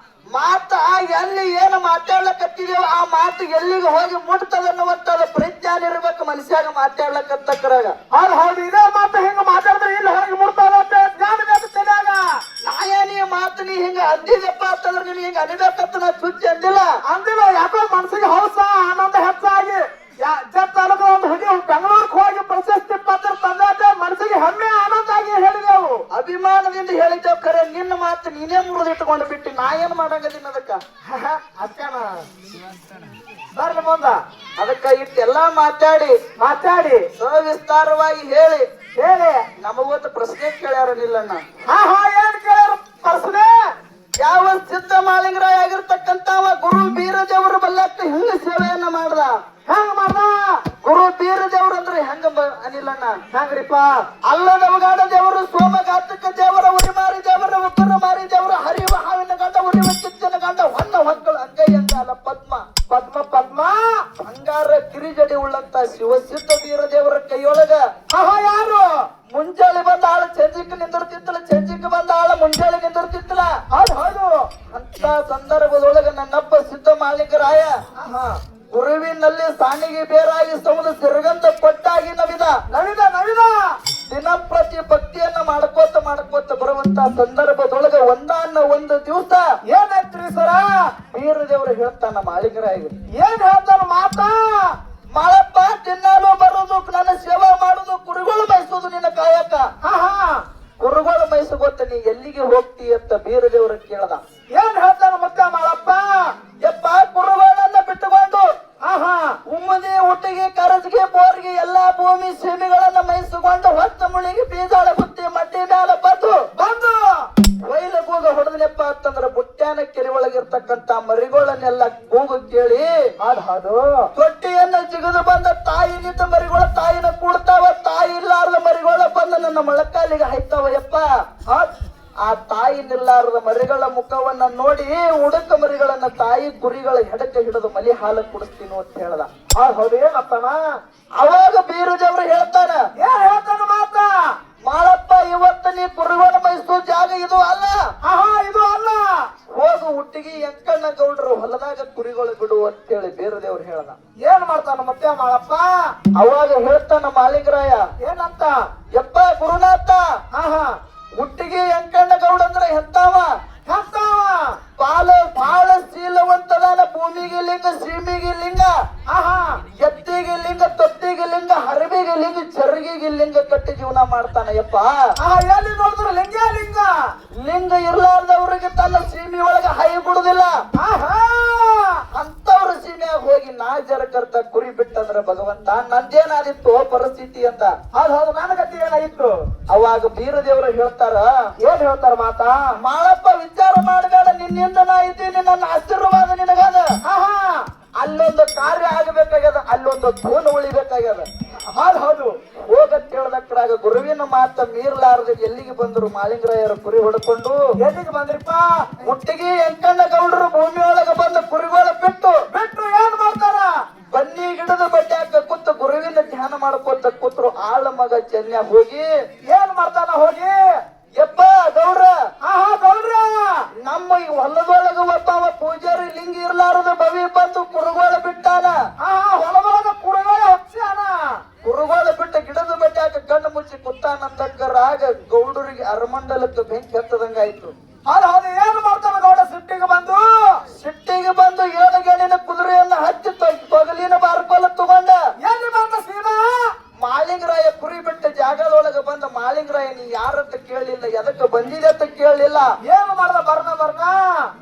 S1: ಮಾತ ಎಲ್ಲಿ ಏನು ಮಾತಾಡ್ಲಕತ್ತಿದೇವ ಆ ಮಾತು ಎಲ್ಲಿಗೆ ಹೋಗಿ ಮುಟ್ತದನ್ನುವಂತದ ಪ್ರಜ್ಞಾನ ಇರ್ಬೇಕು ಮನುಷ್ಯಾಗ ಮಾತಾಡ್ಲಕತ್ತಕ್ರಾಗ.
S2: ಹೌದು ಇದೇ ಮಾತು ಹಿಂಗ ಮಾತಾಡಿದ್ರೆ ಇಲ್ಲಿ ಹೋಗಿ ಮುಟ್ತದ ಜ್ಞಾನ ಬೇಕು ತಲೆಯಾಗ.
S1: ನಾಯೇನಿ ಮಾತು ನೀ ಹಿಂಗ ಅಂದಿದಪ್ಪ ಅಂತಂದ್ರೆ ನೀನ್ ಹಿಂಗ ಅನಿಬೇಕಂತ ನಾ ಸುದ್ದಿ ಅಂದಿಲ್ಲ.
S2: ಯಾಕೋ ಮನಸ್ಸಿಗೆ ಹೌಸ ಆನಂದ ಹೆಚ್ಚಾಗಿ ಜತ್ ತಾಲೂಕು ಒಂದು ಹುಡುಗಿ ಬೆಂಗಳೂರಿಗೆ ಹೋಗಿ ಪ್ರಶಸ್ತಿ ಪತ್ರ ತಂದಾಟ ಮನಸ್ಸಿಗೆ ಹೆಮ್ಮೆ ಆನಂದ ಆಗಿ ಹೇಳಿದೆವು.
S1: ಅಭಿಮಾನದಿಂದ ಹೇಳಿದ್ದೇವ್. ಖರೆ ನಿನ್ನ ಮಾತು ನೀನೇ ಮುರಿದಿಟ್ಕೊಂಡು ಬಿಟ್ಟು ನಾ ಏನ್ ಮಾಡಂಗದೀನಿ ಅದಕ್ಕ.
S2: ಅಷ್ಟೇನ ಬರ್ಲಿ ಮುಂದ.
S1: ಅದಕ್ಕ ಇಟ್ಟೆಲ್ಲಾ ಮಾತಾಡಿ ಸವಿಸ್ತಾರವಾಗಿ ಹೇಳಿ ನಮಗೊಂದು ಪ್ರಶ್ನೆ ಕೇಳ್ಯಾರ ನಿಲ್ಲಣ್ಣ.
S2: ಹಾ ಏನ್ ಕೇಳ್ಯಾರ ಪ್ರಶ್ನೆ?
S1: ಯಾವ ಸಿದ್ಧ ಮಾಲಿಂಗರಾಯ ಆಗಿರ್ತಕ್ಕಂತವ ಗುರು ಬೀರದೇವರು ಬಲ್ಲಕ್ಕ ಹೆಂಗ ಸೇವೆಯನ್ನ ಮಾಡ್ದ?
S2: ಹೆಂಗ ಮಾಡ್ದ?
S1: ಗುರು ಬೀರದೇವ್ರು ಅಂದ್ರೆ ಹೆಂಗ ಅನಿಲಣ್ಣ?
S2: ಹೆಂಗ್ರಿಪ್ಪ?
S1: ಅಲ್ಲದವಗಾಡ ದೇವರು, ಸೋಮಘಾತಕ ದೇವರ, ಉರಿಮಾರಿ ದೇವರ, ಉಗ್ರ ಮಾರಿ ದೇವರ, ಹರಿಯುವ ಹಾವಿನ ಗಂಡ, ಉರಿವ ಕಿಚ್ಚನ ಗಂಡ, ಹೊನ್ನ ಹೊಕ್ಕಳು ಅಂಗೈ ಅಂಗಾಲ ಪದ್ಮ ಬಂಗಾರ ಕಿರಿಜಡಿ ಉಳ್ಳಂತ ಶಿವಸಿದ್ಧ ಬೀರದೇವರ ಕೈಯೊಳಗ
S2: ಯಾರು
S1: ಮುಂಜಾನೆ ಬಂದ ಆಳ ಚಂಜಿಕ್ ನಿಂದಿರ್ತಿತ್ತಲ್ಲ, ಚಂಜಿಕ್ ಬಂದ ಆಳ ಮುಂಜಾನೆ ನಿಂದಿರ್ತಿತ್ತಲ್ಲ.
S2: ಹೌದು
S1: ಅಂತ ಸಂದರ್ಭದೊಳಗ ನನ್ನಪ್ಪ ಸಿದ್ಧ ಮಾಲಿಂಗರಾಯ ಗುರುವಿನಲ್ಲಿ ಸಾಣಿಗೆ ಬೇರಾಗಿ ಸಮುದ್ರ ಸಿರಗಂಧ ಕೊಟ್ಟಾಗಿ ನವಿದ ದಿನಪ್ರತಿ ಭಕ್ತಿಯನ್ನ ಮಾಡ್ಕೋತ ಬರುವಂತ ಸಂದರ್ಭದೊಳಗ ಒಂದು ದಿವಸ
S2: ಏನಾಯ್ತ್ರಿ ಸರ?
S1: ಬೀರದೇವರು ಹೇಳ್ತಾನ ಮಾಲಿಂಗರಾಯ.
S2: ಏನ್ ಹೇಳ್ತಾನ ಮಾತ?
S1: ಮಾಳಪ್ಪ ತಿನ್ನಲು ಬರುದು, ನನ್ನ ಸೇವಾ ಮಾಡುದು, ಕುರುಗಳು ಮೈಸೋದು ನಿನ್ನ ಕಾಯಕ. ಕುರುಗಳು ಮೈಸು ಗೊತ್ತ ನೀ ಎಲ್ಲಿಗೆ ಹೋಗ್ತಿ ಅಂತ ಬೀರದೇವ್ರ ಕೇಳ್ದ.
S2: ಏನ್ ಹೇಳ್ತಾನ ಮುದ್ದ ಮಾಳಪ್ಪ?
S1: ಯಪ್ಪ ಕುರುಗಳನ್ನ ಬಿಟ್ಟುಕೊಂಡು ಉಮ್ಮದಿ, ಹುಟ್ಟಿಗೆ, ಕರಜಿಗೆ, ಬೋರ್ಗೆ ಎಲ್ಲಾ ಭೂಮಿ ಸೀಮೆಗಳನ್ನ ಮೈಸುಕೊಂಡು ಹೊತ್ತ ಮುಳಿಗೆ ಬೀಜಾಳ ಬುತ್ತಿ ಮಟ್ಟಿ ಮ್ಯಾಲ ಬಂದು ಒಯ್ಲ ಕೂಗ ಹೊಡೆದನಪ್ಪ ಅಂತಂದ್ರ ಬುಟ್ಟ್ಯಾನ ಕೆರೆ ಒಳಗಿರ್ತಕ್ಕಂತ ಮರಿಗಳನ್ನೆಲ್ಲ ಕೂಗು ಕೇಳಿ
S2: ಹೌದು
S1: ತೊಟ್ಟಿಯನ್ನ ಜಿಗಿದು ಬಂದ ತಾಯಿನಿಂದ ಮರಿಗಳ ತಾಯಿನ ಕೂಡ್ತಾವ, ತಾಯಿ ಇಲ್ಲಾರ್ದ ಮರಿಗಳ ಬಂದ ನನ್ನ ಮೊಳಕಾಲಿಗೆ ಹಾಯ್ತಾವ. ಯಪ್ಪ ಆ ತಾಯಿ ನಿಲ್ಲಾರದ ಮರಿಗಳ ಮುಖವನ್ನ ನೋಡಿ ಉಡುಕ ಮರಿಗಳನ್ನ ತಾಯಿ ಕುರಿಗಳ ಹೆಡಕ ಹಿಡಿದು ಮಲಿ ಹಾಲು ಕುಡಿಸ್ತೀನಿ ಅಂತ ಹೇಳ್ದ.
S2: ಹೌದು ಏನಪ್ಪನ
S1: ಅವಾಗ ಬೀರುದೇವ್ರು ಹೇಳ್ತಾನ,
S2: ಏನ್ ಹೇಳ್ತಾನ ಮಾತ
S1: ಮಾಳಪ್ಪ ಇವತ್ತು ನೀ ಕುರಿಗಳ ಮೈಸೂ ಜಾಗ ಇದು ಅಲ್ಲ,
S2: ಇದು ಅಲ್ಲ,
S1: ಹೋಗು ಹುಟ್ಟಿಗೆ ಎಂಕಣ್ಣ ಗೌಡ್ರು ಹೊಲದಾಗ ಕುರಿಗಳು ಬಿಡು ಅಂತೇಳಿ ಬೀರುದೇವ್ರು ಹೇಳ್ದ.
S2: ಏನ್ ಮಾಡ್ತಾನ ಮತ್ತೆ ಮಾಳಪ್ಪ?
S1: ಅವಾಗ ಹೇಳ್ತಾನ ಮಾಲಿಂಗರಾಯ,
S2: ಏನಂತ?
S1: ಯಪ್ಪ ಗುರುನಾಥ, ಹುಟ್ಟಿಗೆ ಎಂಕಣ್ಣ ಗೌಡ ಅಂದ್ರೆ ಹೆತ್ತಾವ ಬಾಳ ಶೀಲವಂತದಾನ. ಭೂಮಿಗೆ ಲಿಂಗ, ಸೀಮಿಗೆ ಲಿಂಗ, ಎತ್ತಿಗೆ ಲಿಂಗ, ತೊಟ್ಟಿಗೆ ಲಿಂಗ, ಹರಬಿಗೆ ಲಿಂಗ, ಚರ್ಗಿಗೆ ಲಿಂಗ ಕಟ್ಟಿ ಜೀವನ ಮಾಡ್ತಾನ. ಯಪ್ಪ
S2: ಎಲ್ಲಿ ನೋಡಿದ್ರು ಲಿಂಗ ಲಿಂಗ
S1: ಲಿಂಗ ಇರ್ಲಾರ್ದವ್ರಿಗೆ ತನ್ನ ಸೀಮಿ ಒಳಗ ಹೈ ಬಿಡುದಿಲ್ಲ. ಅಂತವ್ರ ಸೀಮೆಯಾಗ ಹೋಗಿ ನಾ ಜರಕರ್ತ ಕುರಿ ಬಿಟ್ಟಂದ್ರ ಭಗವಂತ ನಂದೇನಾದಿತ್ತು ಪರಿಸ್ಥಿತಿ ಅಂತ.
S2: ಹೌದು ನನ್ನ ಗತಿ ಏನಾಗಿತ್ತು?
S1: ಅವಾಗ ಬೀರದೇವ್ರು ಹೇಳ್ತಾರ,
S2: ಏನ್ ಹೇಳ್ತಾರ ಮಾತಾ?
S1: ಮಾಳಪ್ಪ ವಿಚಾರ ಮಾಡಬೇಡ, ನಿನ್ನಿಂದ ನಾ ಇದ್ದೀನಿ, ನನ್ನ ಆಶೀರ್ವಾದ ನಿನಗದ. ಅಲ್ಲೊಂದು ಕಾರ್ಯ ಆಗಬೇಕಾಗ್ಯದ, ಅಲ್ಲೊಂದು ಧೂನ ಉಳಿಬೇಕಾಗ್ಯದ.
S2: ಹೌದು
S1: ಹೋಗತ್ ಹೇಳ್ದಕ್ರಾಗ ಗುರುವಿನ ಮಾತ ಮೀರ್ಲಾರ್ದ ಎಲ್ಲಿಗೆ ಬಂದ್ರು ಮಾಲಿಂಗರಾಯರ ಕುರಿ ಹೊಡ್ಕೊಂಡು.
S2: ಎಲ್ಲಿಗೆ ಬಂದ್ರಿಪ್ಪ?
S1: ಮುಟ್ಟಿಗೆ ಎಂಕಣ್ಣ ಗೌಡರು ಭೂಮಿಯೊಳಗ ಬಂದ ಕುರಿಗಳ ಬಿಟ್ಟು
S2: ಏನ್ ಮಾಡ್ತಾರ?
S1: ಬನ್ನಿ ಗಿಡದ ಬಡ್ಡ್ಯಾಕ ಕೂತು ಗುರುವಿನ ಧ್ಯಾನ ಮಾಡ್ಕೊಂತ ಕೂತ್ರು. ಆಳ ಮಗ ಚೆನ್ನ ಹೋಗಿ
S2: ಏನ್ ಮಾಡ್ತಾನ ಹೋಗಿ?
S1: ಯಪ್ಪ ಗೌಡ್ರ,
S2: ಗೌಡ್ರ
S1: ನಮ್ಮ ಈ ಹೊಲದೊಳಗ ಒಬ್ಬ ಪೂಜಾರಿ ಲಿಂಗ ಇರ್ಲಾರದ ಬವಿ ಬಂದು ಕುರುಗೋಳ ಬಿಟ್ಟಾನ.
S2: ಹೊಲದೊಳಗ ಕುರುಗೋಳ ಹಚ್ಚಾನ.
S1: ಕುರುಗೋಳ ಬಿಟ್ಟ ಗಿಡದ ಬಡ್ಡ್ಯಾಕ ಕಣ್ಣು ಮುಚ್ಚಿ ಕುತ್ತಾನಂತಕ್ಕರಾಗ ಗೌಡರಿಗೆ ಅರಮಂಡಲಕ್ಕೆ ಬೆಂಕಿ ಹತ್ತದಂಗಾಯ್ತು.
S2: ಹೌದು ಏನ್ ಮಾಡ್ತಾನ ಗೌಡ? ಸಿಟ್ಟಿಗೆ ಬಂದು 7 ಗೇಣಿನ ಕುದುರೆಯನ್ನ ಹಚ್ಚಿ ತೊಗಲಿನ ಬಾರ್ಕೋಲ ತಗೊಂಡ ಎಲ್ಲಿ ಬಂದ ಸೀದಾ
S1: ಮಾಲಿಂಗರಾಯ ಕುರಿ ಬಿಟ್ಟ ಜಾಗದೊಳಗ ಬಂದ. ಮಾಲಿಂಗರಾಯ ನೀ ಯಾರಂತ ಕೇಳಲಿಲ್ಲ, ಎದಕ್ಕೆ ಬಂದಿದೆ ಅಂತ ಕೇಳಲಿಲ್ಲ.
S2: ಏನು ಮಾಡ್ದ?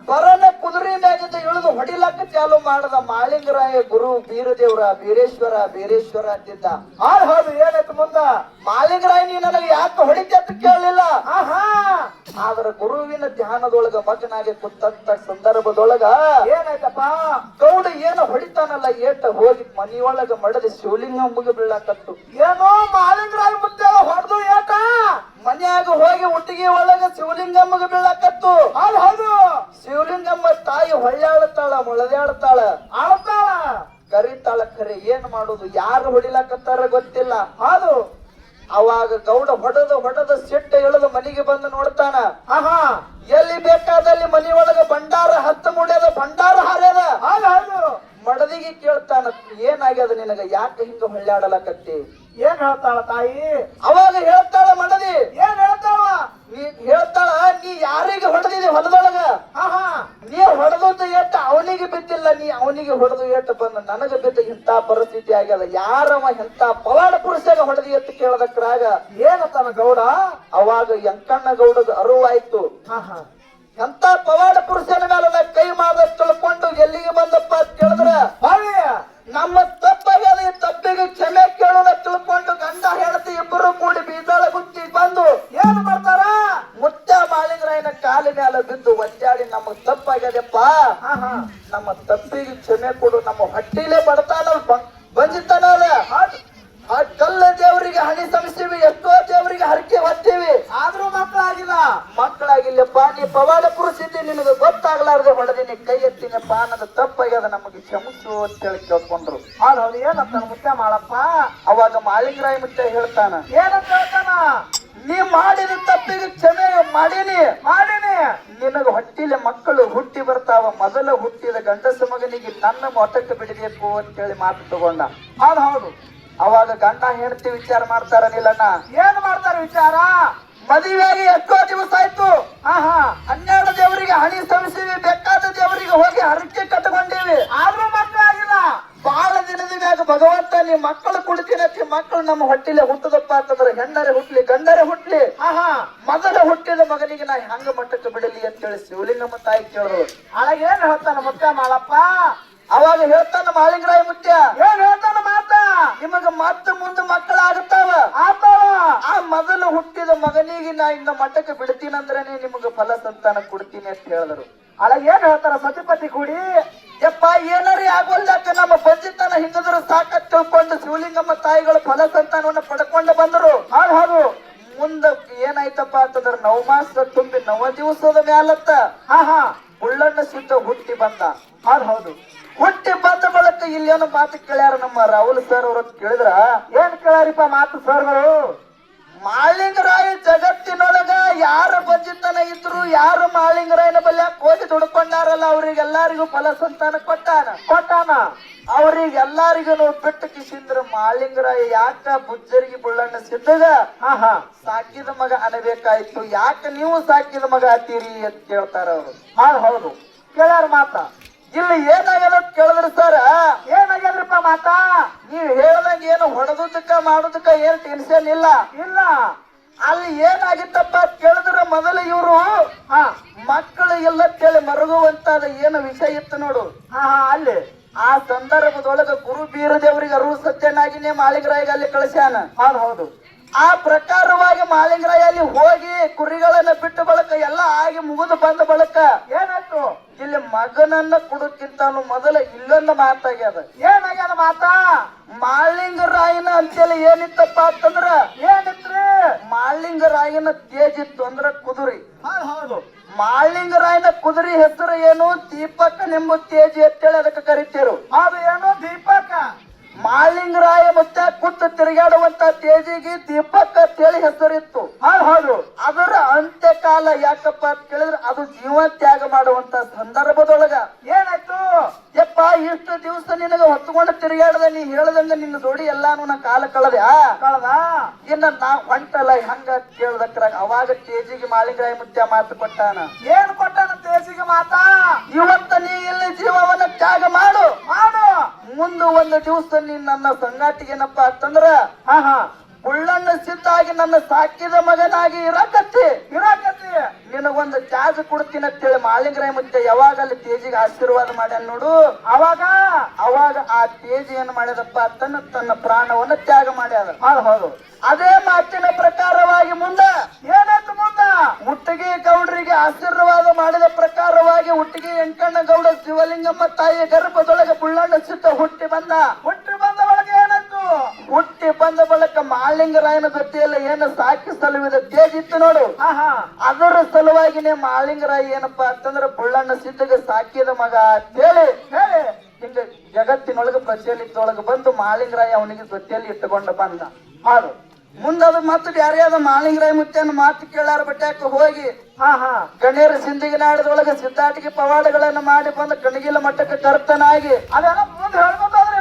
S1: ಬರನ ಕುದುರೆ ಮ್ಯಾಗಿಂದ ಇಳಿದು ಹೊಡಿಲಕ್ಕ ಚಾಲು ಮಾಡದ. ಮಾಲಿಂಗರಾಯ ಗುರು ಬೀರದೇವ್ರ ಬೀರೇಶ್ವರ ಅಂತಿದ್ದ.
S2: ಹೌದು ಏನಾಯ್ತು ಮುಂದ?
S1: ಮಾಲಿಂಗರಾಯ ನೀ ನನಗೆ ಯಾಕೆ ಹೊಡಿತೆ ಅಂತ ಕೇಳಲಿಲ್ಲ. ಆದ್ರ ಗುರುವಿನ ಧ್ಯಾನದೊಳಗ ಮಗನಾಗೆ ಕೂತಂತ ಸಂದರ್ಭದೊಳಗ
S2: ಏನಾಯ್ತಪ್ಪ?
S1: ಗೌಡ ಏನು ಹೊಡಿತಾನಲ್ಲ ಏಟ ಹೋಗಿ ಮನಿಯೊಳಗ ಮಡದಿ ಶಿವಲಿಂಗ ಮುಗಿ ಬೀಳಾಕತ್ತು.
S2: ಏನೋ ಮಾಲಿಂಗರಾಯ ಮುತ್ತೆ ಹೊಡೆದು ಏಟ
S1: ಮನ್ಯಾಗ ಹೋಗಿ ಹುಟ್ಟಿಗೆ ಒಳಗ ಶಿವಲಿಂಗಮ್ಮಗ ಬೀಳಾಕತ್ತು.
S2: ಹೌದು
S1: ಶಿವಲಿಂಗಮ್ಮ ತಾಯಿ ಹೊಳ್ಯಾಡ್ತಾಳ, ಮೊಳದ್ಯಾಡ್ತಾಳ,
S2: ಆಡ್ತಾಳ,
S1: ಕರಿತಾಳ. ಖರೆ ಏನ್ ಮಾಡುದು, ಯಾರು ಹೊಡಿಲಾಕತ್ತಾರ ಗೊತ್ತಿಲ್ಲ.
S2: ಹೌದು
S1: ಅವಾಗ ಗೌಡ ಹೊಡೆದ ಸಿಟ್ಟ ಇಳಿದು ಮನೆಗೆ ಬಂದು ನೋಡ್ತಾನ. ಎಲ್ಲಿ ಬೇಕಾದಲ್ಲಿ ಮನಿಯೊಳಗ ಭಂಡಾರ ಹತ್ತು ಮುಡ್ಯದ, ಭಂಡಾರ ಹಾರ್ಯದ.
S2: ಹೌದು
S1: ಮಡದಿಗೆ ಕೇಳ್ತಾನ, ಏನಾಗ್ಯದ ನಿನಗ, ಯಾಕೆ ಹಿಂಗ ಹೊಳ್ಯಾಡಲಕತ್ತಿ?
S2: ಏನ್ ಹೇಳ್ತಾಳ ತಾಯಿ?
S1: ಅವಾಗ ಹೇಳ್ತಾಳ ಮಡದಿ,
S2: ಏನ್ ಹೇಳ್ತಾಳ?
S1: ಹೇಳ್ತಾಳ, ನೀ ಯಾರಿಗೆ ಹೊಡೆದಿದಿ ಹೊಲದೊಳಗ? ನೀ ಹೊಡೆದದ್ದು ಏಟ ಅವನಿಗೆ ಬಿದ್ದಿಲ್ಲ, ನೀ ಅವನಿಗೆ ಹೊಡೆದು ಏಟ ಬಂದ ನನಗ ಬಿದ್ದ ಇಂತ ಪರಿಸ್ಥಿತಿ ಆಗ್ಯದ. ಯಾರವ ಎಂತ ಪವಾಡ ಪುರುಷಗ ಹೊಡೆದಿ ಅಂತ ಕೇಳದಕ್ರಾಗ
S2: ಏನತ್ತಾನ ಗೌಡ?
S1: ಅವಾಗ ಎಂಕಣ್ಣ ಗೌಡದ ಅರುವಾಯ್ತು. ಎಂತ ಪವಾಡ ಪುರುಷನ ಮೇಲೆ ನಾ ಕೈ ಮಾದ ತಿಳ್ಕೊಂಡು ಎಲ್ಲಿಗೆ ಬಂದಪ್ಪ ಅಂತ ಕೇಳಿದ್ರ, ನಮ್ಮ ತಪ್ಪಾಗ್ಯದ, ಈ ತಪ್ಪಿಗೆ ಕ್ಷಮೆ ಕೇಳೋಣ ತಿಳ್ಕೊಂಡು ಗಂಡ ಹೆಂಡತಿ ಇಬ್ಬರು ಕೂಡಿ ಬೀಜಾಳ ಗುತ್ತಿ ಬಂದು
S2: ಏನ್ ಮಾಡ್ತಾರ?
S1: ಮುತ್ತ ಮಾಲಿಂಗರಾಯನ ಕಾಲಿ ಮೇಲೆ ಬಿದ್ದು ಒದ್ದಾಡಿ ನಮಗ್ ತಪ್ಪಾಗ್ಯದಪ್ಪ, ನಮ್ಮ ತಪ್ಪಿಗೆ ಕ್ಷಮೆ ಕೊಡು, ನಮ್ಮ ಹೊಟ್ಟಿಲೇ ಬಡತಾನ ಬಂಜಿತಾನ. ಆ ಕಲ್ಲ ದೇವರಿಗೆ ಹಣಿ ಸಮಿಸ್ತೀವಿ, ಎಷ್ಟೋ ದೇವರಿಗೆ ಹರಕೆ ಹೊತ್ತೀವಿ,
S2: ಆದ್ರೂ
S1: ಮಕ್ಕಳಾಗಿಲ್ಲಪ್ಪ. ನೀ ಪವಾಡ ಪುರುಷಿದ್ದಿ, ನಿನಗೆ ಗೊತ್ತಾಗ್ಲಾರ್ದೆ ಹೊಡೆದಿನಿ, ಕೈ ಎತ್ತಿನಪ್ಪ, ಅನ್ನೋದು ತಪ್ಪಾಗ್ಯದ, ನಮಗೆ ಕ್ಷಮಿಸು ಅಂತೇಳಿ ಕೇಳ್ಕೊಂಡ್ರು.
S2: ಹೌದು ಏನಂತಾನ ಮುತ್ತೆ ಮಾಡಪ್ಪ?
S1: ಅವಾಗ ಮಾಲಿಂಗರಾಯ ಮುತ್ತೆ ಹೇಳ್ತಾನ,
S2: ಏನಂತ ಹೇಳ್ತಾನ?
S1: ನೀ ಮಾಡಿದ ತಪ್ಪಿಗೆ ಕ್ಷಮೆ ಮಾಡೀನಿ, ನಿನಗ ಹೊಟ್ಟಿಲೆ ಮಕ್ಕಳು ಹುಟ್ಟಿ ಬರ್ತಾವ, ಮೊದಲ ಹುಟ್ಟಿದ ಗಂಡಸ ಮಗನಿಗೆ ನನ್ನ ಮೊಟ್ಟಕ್ಕೆ ಬಿಡಬೇಕು ಅಂತೇಳಿ ಮಾತು ತಗೊಂಡ.
S2: ಹೌದು
S1: ಅವಾಗ ಗಂಡ ಹೆಂಡತಿ ವಿಚಾರ ಮಾಡ್ತಾರ ನಿಲ್ಲಣ್ಣ.
S2: ಏನ್ ಮಾಡ್ತಾರ ವಿಚಾರ?
S1: ಮದುವೆಯಾಗಿ ಎಷ್ಟೋ ದಿವಸ ಆಯ್ತು, 12 ದೇವರಿಗೆ ಹಣಿ ಸವಿಸಿವಿ, ಬೇಕಾದ ದೇವರಿಗೆ ಹೋಗಿ ಹರಕೆ ಕಟ್ಕೊಂಡಿವಿ,
S2: ಆದ್ರೂ ಮಕ್ಕಳು ಆಗಿಲ್ಲ.
S1: ಬಹಳ ದಿನದ ಮ್ಯಾಗ ಭಗವಂತ ನೀ ಮಕ್ಕಳು ಕೊಡ್ತೀನತ್ತಿ, ಮಕ್ಕಳು ನಮ್ಮ ಹೊಟ್ಟಿಲೆ ಹುಟ್ಟದಪ್ಪ ಅಂತಂದ್ರೆ ಹೆಣ್ಣರೆ ಹುಟ್ಲಿ ಗಂಡರೆ ಹುಟ್ಲಿ, ಮೊದಲ ಹುಟ್ಟಿದ ಮಗನಿಗೆ ನಾ ಹೆಂಗ ಮಟ್ಟಕ್ಕೆ ಬಿಡಲಿ ಅಂತೇಳಿ ಶಿವಲಿಂಗಮ್ಮ ತಾಯಿ ಕೇಳಿದ್ರು.
S2: ಏನ್ ಹೇಳ್ತಾನ ಮುತ್ತೆ ಮಾಡಪ್ಪ?
S1: ಅವಾಗ ಹೇಳ್ತಾನ ಮಾಲಿಂಗರಾಯ ಮುತ್ಯ,
S2: ಏನ್ ಹೇಳ್ತಾನ ಮಾತ?
S1: ನಿಮಗ ಮತ್ತೆ ಮುಂದೆ ಮಕ್ಕಳಾಗುತ್ತಾವ, ಆ ಮೊದಲು ಹುಟ್ಟಿದ ಮಗನಿಗೆ ನಾ ಇನ್ನ ಮಟ್ಟಕ್ಕೆ ಬಿಡ್ತೀನಂದ್ರೆ ನಿಮಗ ಫಲ ಸಂತಾನ ಕೊಡ್ತೀನಿ ಅಂತ ಹೇಳಿದ್ರು.
S2: ಏನ್ ಹೇಳ್ತಾರ? ಸತಿಪತಿ ಕೂಡಿ
S1: ಯಪ್ಪ ಏನಾರಿ ಆಗೋಲ್ದಾಕ ನಮ್ಮ ಬಂಜಿತನ ಹಿಂಗದ್ರ ಸಾಕಷ್ಟು ತಿಳ್ಕೊಂಡು ಶಿವಲಿಂಗಮ್ಮ ತಾಯಿಗಳು ಫಲ ಸಂತಾನವನ್ನ ಪಡ್ಕೊಂಡು ಬಂದರು.
S2: ಹೌದು
S1: ಮುಂದ ಏನಾಯ್ತಪ್ಪ ಅಂತಂದ್ರ ನವಮಾಸ ತುಂಬಿ 9 ದಿವಸದ ಮ್ಯಾಲತ್ತ ಬುಳ್ಳಣ್ಣ ಸಿದ್ಧ ಹುಟ್ಟಿ ಬಂದ.
S2: ಹೌದು
S1: ಹುಟ್ಟಿ ಬಂದ ಬಳಕ ಇಲ್ಲೇನು ಮಾತು ಕೇಳ್ಯಾರ ನಮ್ಮ ರಾಹುಲ್ ಸರ್ ಅವ್ರ ಕೇಳಿದ್ರ,
S2: ಏನ್ ಕೇಳಾರಿಪ್ಪ ಮಾತು ಸರ್ಗಳು?
S1: ಮಾಳಿಂಗರಾಯ ಜಗತ್ತಿನೊಳಗ ಯಾರ ಬಂಜಿತನ ಇದ್ರು, ಯಾರು ಮಾಳಿಂಗರಾಯನ ಬಲ್ಯಾಕ ಹೋಗಿ ದುಡ್ಕೊಂಡಾರಲ್ಲ ಅವ್ರಿಗೆಲ್ಲಾರಿಗೂ ಫಲ ಸಂತಾನ ಕೊಟ್ಟಾನ. ಅವ್ರಿಗೆಲ್ಲಾರಿಗೂ ಬಿಟ್ಟು ಕಿಸಿಂದ್ರ ಮಾಳಿಂಗರಾಯ ಯಾಕ ಬುಜ್ಜರಿಗೆ ಬುಳ್ಳಣ್ಣ ಸಿದ್ಧಗ ಸಾಕಿದ ಮಗ ಅನಬೇಕಾಯ್ತು, ಯಾಕ ನೀವು ಸಾಕಿದ ಮಗ ಆತೀರಿ ಅಂತ ಕೇಳ್ತಾರ ಅವ್ರು.
S2: ಹೌದು ಕೇಳ್ಯಾರ ಮಾತ.
S1: ಇಲ್ಲಿ ಏನಾಗ್ಯದ ಕೇಳಿದ್ರ ಸರ್,
S2: ಏನಾಗ್ಯದ್ರಿಪ್ಪ ಮಾತಾ?
S1: ನೀವ್ ಹೇಳ್ದಂಗ ಏನು ಹೊಡೆದಕ್ಕ ಮಾಡೋದಕ್ಕ ಏನ್ ಟೆನ್ಷನ್ ಇಲ್ಲ. ಅಲ್ಲಿ ಏನಾಗಿತ್ತಪ್ಪ ಕೇಳಿದ್ರ ಮೊದಲು ಇವ್ರು ಮಕ್ಕಳು ಇಲ್ಲ ಕೇಳಿ ಮರುಗುವಂತಾದ ಏನು ವಿಷಯ ಇತ್ತು ನೋಡು.
S2: ಅಲ್ಲಿ
S1: ಆ ಸಂದರ್ಭದೊಳಗ ಗುರು ಬೀರದೇವರಿಗೆ ಅರು ಸತ್ಯನಾಗಿನೇ ಮಾಳಿಂಗರಾಯಿಗೆ ಅಲ್ಲಿ ಕಳಿಸ್ಯಾನ.
S2: ಹೌದು
S1: ಆ ಪ್ರಕಾರವಾಗಿ ಮಾಳಿಂಗರಾಯ ಅಲ್ಲಿ ಹೋಗಿ ಕುರಿಗಳನ್ನ ಬಿಟ್ಟು ಬಳಕ ಎಲ್ಲ ಆಗಿ ಮುಗಿದು ಬಂದ ಬಳಕ
S2: ಏನಾಯ್ತು?
S1: ಇಲ್ಲಿ ಮಗನನ್ನ ಕೊಡಕ್ಕಿಂತ ಮೊದಲ ಇಲ್ಲೊಂದು ಮಾತಾಗ್ಯದ.
S2: ಏನಾಗ್ಯದ ಮಾತಾ?
S1: ಮಾಳಿಂಗರಾಯನ ಅಂತೇಳಿ ಏನಿತ್ತಪ್ಪ ಅಂತಂದ್ರ
S2: ಏನಿತ್ರಿ?
S1: ಮಾಳಿಂಗರಾಯನ ತೇಜ್ ಇತ್ತು ಅಂದ್ರ ಕುದುರಿ.
S2: ಹೌದು
S1: ಮಾಳಿಂಗರಾಯನ ಕುದುರೆ ಹೆಸರು ಏನು? ದೀಪಕನೆಂಬ ತೇಜ್ ಅಂತೇಳಿ ಅದಕ್ಕೆ ಕರಿತೀರು.
S2: ಅದು ಏನು? ದೀಪಕ.
S1: ಮಾಳಿಂಗರಾಯ ಮತ್ತೆ ಕುತ್ತು ತಿರುಗಾಡುವಂತ ತೇಜಿಗೆ ದೀಪಕ್ ಅಂತೇಳಿ ಹೆಸರಿತ್ತು.
S2: ಹೌದು
S1: ಅದರ ಅಂತ್ಯಕಾಲ ಯಾಕಪ್ಪ ಅಂತ ಕೇಳಿದ್ರೆ ಅದು ಜೀವ ತ್ಯಾಗ ಮಾಡುವಂತ ಸಂದರ್ಭದೊಳಗ
S2: ಏನಾಯ್ತು?
S1: ಯಪ್ಪ ಇಷ್ಟು ದಿವಸ ನಿನಗ ಹೊತ್ಕೊಂಡು ತಿರುಗಾಡದ, ನೀ ಹೇಳ್ದಂಗ ನಿನ್ನ ಜೋಡಿ ಎಲ್ಲಾನು ನಾ ಕಾಲ ಕಳೆದ ಇನ್ನ ನಾ ಹೊಂಟಲ್ಲ ಹಂಗ ಕೇಳ್ದಕ್ರಾಗ ಅವಾಗ ತೇಜಿಗೆ ಮಾಳಿಂಗರಾಯ ಮುತ್ಯ ಮಾತು ಕೊಟ್ಟಾನ.
S2: ಏನ್ ಕೊಟ್ಟಾನ ತೇಜಿಗೆ ಮಾತಾ?
S1: ಇವತ್ತ ನೀ ಇಲ್ಲಿ ಜೀವವನ್ನ ತ್ಯಾಗ ಮಾಡು, ಮುಂದೆ ಒಂದು ದಿವಸ ನೀನ್ ನನ್ನ ಸಂಗಾಟಿಗೆ ಏನಪ್ಪಾ ಅಂತಂದ್ರ ಬುಳ್ಳಣ್ಣ ಸಿದ್ಧಾಗಿ ನನ್ನ ಸಾಕಿದ ಮಗನಾಗಿ ಇರಾಕತ್ತಿ ನಿನಗೊಂದು ಚಾರ್ಜ್ ಕೊಡ್ತೀನಿ ಅಂತೇಳಿ ಮಾಳಿಂಗರಾಯ ಮತ್ತೆ ಯಾವಾಗ ಅಲ್ಲಿ ತೇಜಿಗೆ ಆಶೀರ್ವಾದ ಮಾಡ್ಯಾನ ನೋಡು. ಅವಾಗ ಆ ತೇಜಿ ಏನ್ ಮಾಡ್ಯದಪ್ಪ ತನ್ನ ಪ್ರಾಣವನ್ನ ತ್ಯಾಗ ಮಾಡ್ಯಾದ.
S2: ಹೌದು
S1: ಅದೇ ಮಾತಿನ ಪ್ರಕಾರವಾಗಿ ಮುಂದ
S2: ಏನಾಯ್ತು? ಮುಂದ
S1: ಹುಟ್ಟಿಗೆ ಗೌಡರಿಗೆ ಆಶೀರ್ವಾದ ಮಾಡಿದ ಪ್ರಕಾರವಾಗಿ ಹುಟ್ಟಿಗೆ ಎಂಕಣ್ಣ ಗೌಡ ಶಿವಲಿಂಗಮ್ಮ ತಾಯಿಯ ಗರ್ಭದೊಳಗೆ ಬುಳ್ಳಣ್ಣ ಸಿದ್ಧ ಹುಟ್ಟಿ ಬಂದ
S2: ಒಳಗೆ ಏನಾಯ್ತು?
S1: ಹುಟ್ಟಿ ಬಂದ ಬಳಿಕ ಮಾಳಿಂಗರಾಯನ ಜೊತೆಯಲ್ಲಿ ಏನು ಸಾಕಿ ಸಲುವಿದ ತೇಜ್ ಇತ್ತು ನೋಡು, ಅದರ ಸಲುವಾಗಿನೇ ಮಾಳಿಂಗರಾಯ ಏನಪ್ಪಾ ಅಂತಂದ್ರ ಬುಳ್ಳಣ್ಣ ಸಿದ್ಧಗೆ ಸಾಕಿದ ಮಗ ಅಂತೇಳಿ ಹಿಂಗ ಜಗತ್ತಿನೊಳಗ ಪ್ರಚಲಿತೊಳಗ ಬಂದು ಮಾಳಿಂಗರಾಯ ಅವನಿಗೆ ಜೊತೆಯಲ್ಲಿ ಇಟ್ಟುಕೊಂಡು ಬಂದ.
S2: ಹೌದು
S1: ಮುಂದದು ಮತ್ತೆ ಯಾರೇ ಅದ ಮಾಳಿಂಗರಾಯ ಮುತ್ತೇನ ಮಾತು ಕೇಳಾರ ಬಟ್ಟಾಕ ಹೋಗಿ ಗಣ್ಯರ ಸಿಂಧಿಗೆ ನಾಡದೊಳಗ ಸಿದ್ಧಾಟಿಗೆ ಪವಾಡಗಳನ್ನ ಮಾಡಿ ಬಂದ ಕಣಗಿಲ ಮಟ್ಟಕ್ಕೆ ಕರ್ತನಾಗಿ
S2: ಅದೇನೋ ಮುಂದೆ ಹೇಳ್ಬೇಕಾದ್ರೆ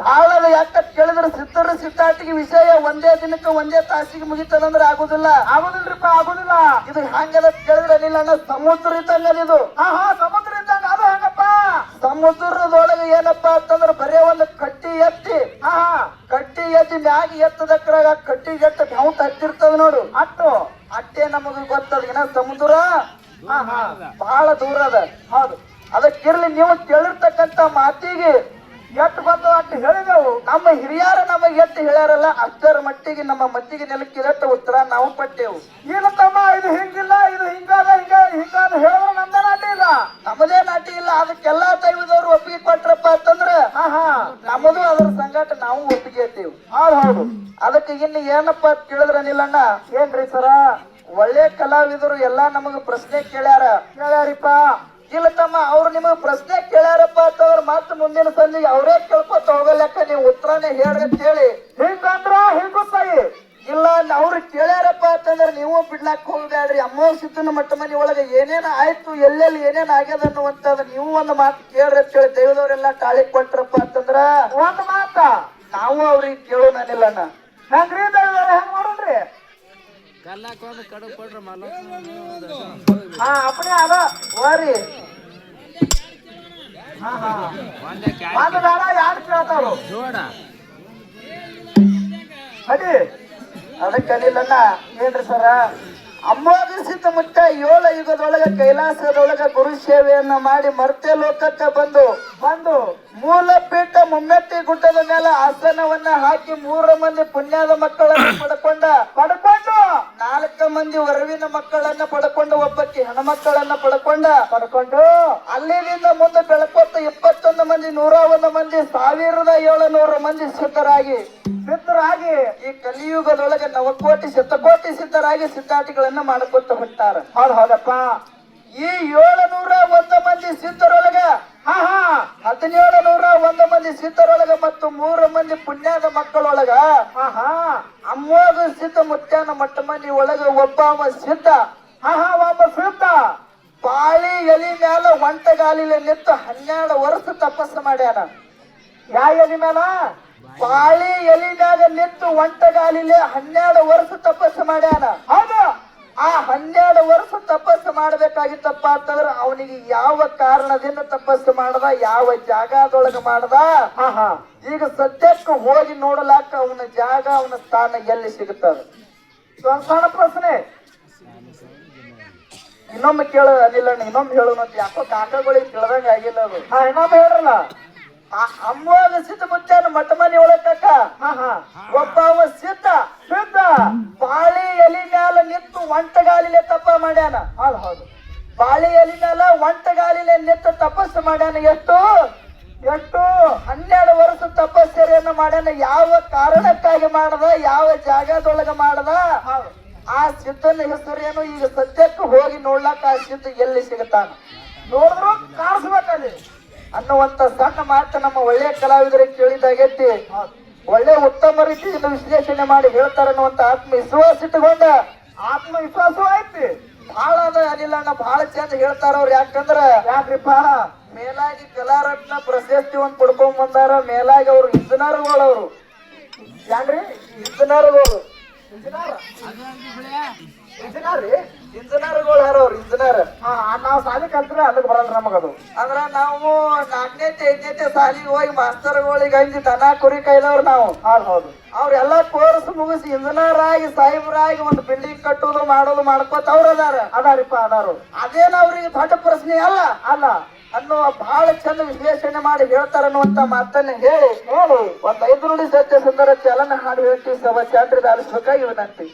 S1: ಬಹಳ ಯಾಕ ಕೇಳಿದ್ರೆ ಸಿದ್ಧರ ಸಿದ್ಧಾಟಿಗೆ ವಿಷಯ ಒಂದೇ ದಿನಕ್ಕೆ ಒಂದೇ ತಾಸಿಗೆ ಮುಗಿತದಂದ್ರೆ
S2: ಆಗುದಿಲ್ರಿಪ್ಪ ಆಗುದಿಲ್ಲ.
S1: ಇದು ಹಂಗದ ಕೇಳಿದ್ರೆ ನಿಲ್ಲ ಅಣ್ಣ ಸಮುದ್ರ ಇದ್ದಂಗ ಇದು.
S2: ಸಮುದ್ರ ಇದ್ದಂಗ ಅದು ಹಂಗಪ್ಪ.
S1: ಸಮುದ್ರದೊಳಗೆ ಏನಪ್ಪಾ ಅಂತಂದ್ರ ಬರೇ ಒಂದು ಕಟ್ಟಿ ಎತ್ತಿ ಮ್ಯಾಗ ಎತ್ತದಕ್ರಾಗ ಕಟ್ಟಿಗೆ ಎತ್ತ ಬೆಂತ ಹತ್ತಿರ್ತದ ನೋಡು, ಅಟ್ಟೆ ನಮಗ ಗೊತ್ತದ. ಏನ ಸಮುದ್ರ ಬಹಳ ದೂರ ಅದ.
S2: ಹೌದು
S1: ಅದಕ್ಕಿರ್ಲಿ ನೀವು ಕೇಳಿರ್ತಕ್ಕಂತ ಮಾತಿಗೆ
S2: ಎಟ್ಟು ಬಂದು ಅಟ್ಟು ಹೇಳಿದೆವು.
S1: ನಮ್ಮ ಹಿರಿಯರ ನಮಗೆ ಎಟ್ಟು ಹೇಳ್ಯಾರಲ್ಲ ಅಷ್ಟರ ಮಟ್ಟಿಗೆ ನಮ್ಮ ಮತ್ತಿಗೆ ನೆಲಕ್ಕಿದಟ್ಟ ಉತ್ತರ ನಾವು ಪಟ್ಟೆವು.
S2: ಏನು ತಮ್ಮ ಇದು ಹಿಂಗಿಲ್ಲ, ಇದು ಹಿಂಗಾದ ಹೇಳಿದ್ರೆ ನಮ್ದೇ ನಾಟಿ ಇಲ್ಲ,
S1: ನಮ್ಮದೇ ನಾಟಿ ಇಲ್ಲ. ಅದಕ್ಕೆಲ್ಲಾ ದೈವದವ್ರು ಒಪ್ಪಿಗೆ ಕೊಟ್ರಪ್ಪ ಅಂತಂದ್ರ ನಮ್ಮದು ಅದ್ರ ಸಂಗಾಟ ನಾವು ಒಪ್ಪಿಗೆ ಇರ್ತೀವಿ.
S2: ಹೌದು
S1: ಅದಕ್ಕೆ ಇನ್ನು ಏನಪ್ಪಾ ಕೇಳಿದ್ರ ನಿಲ್ಲಣ್ಣ,
S2: ಏನ್ರಿ ಸರ
S1: ಒಳ್ಳೆ ಕಲಾವಿದರು ಎಲ್ಲಾ ನಮಗ ಪ್ರಶ್ನೆ ಕೇಳ್ಯಾರಿಪ್ಪ. ಇಲ್ಲ ತಮ್ಮ ಅವ್ರು ನಿಮಗ್ ಪ್ರಶ್ನೆ ಕೇಳ್ಯಾರಪ್ಪ ಅಂತಂದ್ರ ಮತ್ತ ಮುಂದಿನ ಸಂದಿಗೆ ಅವರೇ ಕೇಳ್ಕೊತ ಹೋಗಲಕ್ಕ ನೀವು ಉತ್ತರನೇ ಹೇಳ್ರಿ ಹೇಳಿ.
S2: ಹಿಂಗಂದ್ರ ಹಿಂಗುತ್ತಾಯಿ
S1: ಇಲ್ಲ ಅವ್ರು ಕೇಳ್ಯಾರಪ್ಪ ಅಂತಂದ್ರ ನೀವು ಬಿಡ್ಲಾಕ್ ಹೋಗ್ಬೇಡ್ರಿ. ಅಮೋಘ ಮಟ್ಟ ಮನಿ ಒಳಗ ಏನೇನ್ ಆಯ್ತು, ಎಲ್ಲೆಲ್ಲಿ ಏನೇನ್ ಆಗ್ಯದ ಅನ್ನುವಂತದ್ ನೀವು ಒಂದು ಮಾತು ಕೇಳ್ರಿ ಅಂತ ಹೇಳಿ ದೈವದವ್ರೆಲ್ಲಾ ತಾಳಿ ಕೊಟ್ರಪ್ಪ ಅಂತಂದ್ರ
S2: ಒಂದ್ ಮಾತ
S1: ನಾವು ಅವ್ರಿಗೆ ಕೇಳೋನಿಲ್ಲಣ್ಣ.
S2: ಹೆಂಗ್ರಿ ದೈವದವ್ರ ಹೆಂಗ್ ಮಾಡೋಣ್ರಿ? ಅಪ್ಪನೇ ಅದ
S1: ವಾರಿ
S2: ಒಂದು ಬೇಡ ಯಾರು ಕೇಳ್ತಾರು ಅಡಿ
S1: ಅದಕ್ಕಲಿಲ್ಲಣ್ಣ. ಏನ್ರಿ ಸರ, ಅಮೋಘ ಮುತ್ತ 7 ಯುಗದೊಳಗ ಕೈಲಾಸದೊಳಗ ಗುರು ಸೇವೆಯನ್ನ ಮಾಡಿ ಮರ್ತ್ಯ ಲೋಕಕ್ಕೆ ಬಂದು ಮೂಲ ಪೀಠ ಮುಮ್ಮೆಟ್ಟಿ ಗುಡ್ಡದ ಮೇಲೆ ಆಸನವನ್ನ ಹಾಕಿ 3 ಮಂದಿ ಪುಣ್ಯದ ಮಕ್ಕಳನ್ನ ಪಡ್ಕೊಂಡು 4 ಮಂದಿ ವರವಿನ ಮಕ್ಕಳನ್ನ ಪಡ್ಕೊಂಡು ಒಬ್ಬಕ್ಕೆ ಹೆಣ್ಮಕ್ಕಳನ್ನ ಪಡ್ಕೊಂಡು ಅಲ್ಲಿನಿಂದ ಮುಂದೆ ಬೆಳಕೋ 101 ಮಂದಿ 1700 ಮಂದಿ ಸಿದ್ಧರಾಗಿ
S2: ಈ
S1: ಈ ಕಲಿಯುಗದೊಳಗೆ ನವಕೋಟಿ ಶತಕೋಟಿ ಸಿದ್ಧರಾಗಿ ಸಿದ್ಧಾರ್ಥಿಗಳನ್ನ ಮಾಡ್ಕೊತ ಹೊಂಟಾರ.
S2: ಹೌದಪ್ಪ.
S1: ಈ 701 ಮಂದಿ ಸಿದ್ಧರೊಳಗ 1701 ಮಂದಿ ಸಿದ್ಧರೊಳಗ ಮತ್ತು 3 ಮಂದಿ ಪುಣ್ಯದ ಮಕ್ಕಳೊಳಗ ಅಮ್ಮೋಗ ಸಿದ್ಧ ಮುತ್ಯಾನ ಮಟ್ಟ ಮಂದಿ ಒಳಗ ಒಬ್ಬ ಸಿದ್ಧ ಪಾಳಿ ಎಲಿ ಮ್ಯಾಲ ಒಂಟಗಾಲಿಲೆ ನಿಂತು 12 ವರ್ಷ ತಪಸ್ಸು ಮಾಡ್ಯಾನ.
S2: ಯಾವ ಎಲಿ ಮ್ಯಾಲ?
S1: ಪಾಳಿ ಎಲಿ ಮ್ಯಾಗ ನಿಂತು ಒಂಟಗಾಲಿಲೆ 12 ವರ್ಷ ತಪಸ್ಸು ಮಾಡ್ಯಾನ.
S2: ಹೌದು.
S1: ಆ 12 ವರ್ಷ ತಪಸ್ಸು ಮಾಡ್ಬೇಕಾಗಿತ್ತಪ್ಪ ಅಂತಂದ್ರ ಅವನಿಗೆ ಯಾವ ಕಾರಣದಿಂದ ತಪಸ್ಸು ಮಾಡದ, ಯಾವ ಜಾಗದೊಳಗ ಮಾಡದ, ಈಗ ಸದ್ಯಕ್ಕೆ ಹೋಗಿ ನೋಡಲಾಕ ಅವನ ಜಾಗ ಅವನ ಸ್ಥಾನ ಎಲ್ಲಿ ಸಿಗುತ್ತದ?
S2: ಸಣ್ಣ ಪ್ರಶ್ನೆ
S1: ಇನ್ನೊಮ್ಮೆ ಕೇಳ ಅನಿಲ್ಲಣ್ಣ, ಇನ್ನೊಮ್ಮೆ ಹೇಳೋಣ ಅಂತ ಯಾಕೋ ಕಾಕಗಳಿಗೆ ತಿಳಿದಂಗ ಆಗಿಲ್ಲ ಅದು.
S2: ಇನ್ನೊಮ್ಮೆ ಹೇಳ್ರಲ್ಲ.
S1: ಅಮ್ಮೋಗ ಸಿದ್ಧ ಮುತ್ಯಾನ ಮಠ ಮನಿ ಒಳಕ ಒಬ್ಬ ಸಿದ್ಧ ಬಾಳಿ ಎಲಿ ಮ್ಯಾಲ ನಿಂತು ಒಂಟಗಾಲಿಲೆ ತಪ್ಪ ಮಾಡ್ಯಾನ.
S2: ಹೌದು.
S1: ಬಾಳಿ ಎಲಿ ಮ್ಯಾಲ ಒಂಟಗಾಲಿಲೆ ನಿಂತು ತಪಸ್ಸು ಮಾಡ್ಯಾನ. ಎಷ್ಟು 12 ವರ್ಷ ತಪಸ್ಸೆಯನ್ನು ಮಾಡ್ಯಾನ. ಯಾವ ಕಾರಣಕ್ಕಾಗಿ ಮಾಡದ, ಯಾವ ಜಾಗದೊಳಗ ಮಾಡದ, ಆ ಸಿದ್ಧನ ಹೆಸರೇನು? ಈಗ ಸದ್ಯಕ್ಕೆ ಹೋಗಿ ನೋಡ್ಲಾಕ ಆ ಸಿದ್ಧ ಎಲ್ಲಿ ಸಿಗುತ್ತಾನ?
S2: ನೋಡಿದ್ರು ಕಾಣಿಸ್ಬೇಕಲ್ಲಿ
S1: ಅನ್ನುವಂತ ಸಣ್ಣ ಮಾತು ನಮ್ಮ ಒಳ್ಳೆಯ ಕಲಾವಿದರಿಗೆ ಕೇಳಿದಾಗೈತಿ. ಒಳ್ಳೆ ಉತ್ತಮ ರೀತಿಯಿಂದ ವಿಶ್ಲೇಷಣೆ ಮಾಡಿ ಹೇಳ್ತಾರ ಅನ್ನುವಂತ ಆತ್ಮವಿಶ್ವಾಸ ಇಟ್ಟುಕೊಂಡ
S2: ಆತ್ಮವಿಶ್ವಾಸ ಐತಿ.
S1: ಬಹಳ ಅದ ಅನಿಲಣ್ಣ, ಬಹಳ ಚಂದ ಹೇಳ್ತಾರ ಅವ್ರು. ಯಾಕಂದ್ರ
S2: ಯಾಕ್ರಿಪ್ಪ?
S1: ಮೇಲಾಗಿ ಕಲಾರತ್ನ ಪ್ರಶಸ್ತಿ ಒಂದ್ ಪಡ್ಕೊಂಡ್ ಬಂದಾರ. ಮೇಲಾಗಿ ಅವ್ರು ಇಂಜಿನಿಯರ್ಗಳು. ಅವರು
S2: ಯಾನ್ರಿ?
S1: ಇಂಜಿನಿಯರ್ಗಳು
S2: ಇಂಜಿನಿಯರ್ಗಳು
S1: ಯಾರ? ಅವ್ರು ಇಂಜಿನಿಯರ್.
S2: ನಾವು ಸಾಲಿ ಕಲ್ತ್ರೆ ಅದಕ್ಕೆ ಬರಲ್ಲ ನಮಗದು.
S1: ಅಂದ್ರ ನಾವು 4ನೇ 5ನೇ ಸಾಲಿಗೆ ಹೋಗಿ ಮಾಸ್ತರ್ಗಳಿಗೆ ಅಂಜಿ ದನ ಕುರಿ ಕೈದವ್ರು ನಾವು.
S2: ಹೌದು.
S1: ಅವ್ರೆಲ್ಲಾ ಕೋರ್ಸ್ ಮುಗಿಸಿ ಇಂಜಿನಿಯರ್ ಆಗಿ ಸಾಹೇಬ್ರಾಗಿ ಒಂದು ಬಿಲ್ಡಿಂಗ್ ಕಟ್ಟೋದು ಮಾಡೋದು ಮಾಡ್ಕೋತ ಅವ್ರ
S2: ಅದಾರಿಪ್ಪ ಅದಾರು.
S1: ಅದೇನ ಅವ್ರಿಗೆ ದೊಡ್ಡ ಪ್ರಶ್ನೆ ಅಲ್ಲ ಅನ್ನೋ ಬಹಳ ಚಂದ ವಿಶ್ಲೇಷಣೆ ಮಾಡಿ ಹೇಳ್ತಾರ ಅನ್ನುವಂತ ಮಾತನ್ನ ಹೇಳಿ ಒಂದ್ 5 ನುಡಿ ಸತ್ಯ ಸುಂದರ ಚಲನ ಹಾಡು ಹೇಳ್ತೀವಿ. ಸಭಾ ಚಾಂದ್ರದ ಆಲಿಸ್ಬೇಕಾಗಿ ವಿನಂತಿ.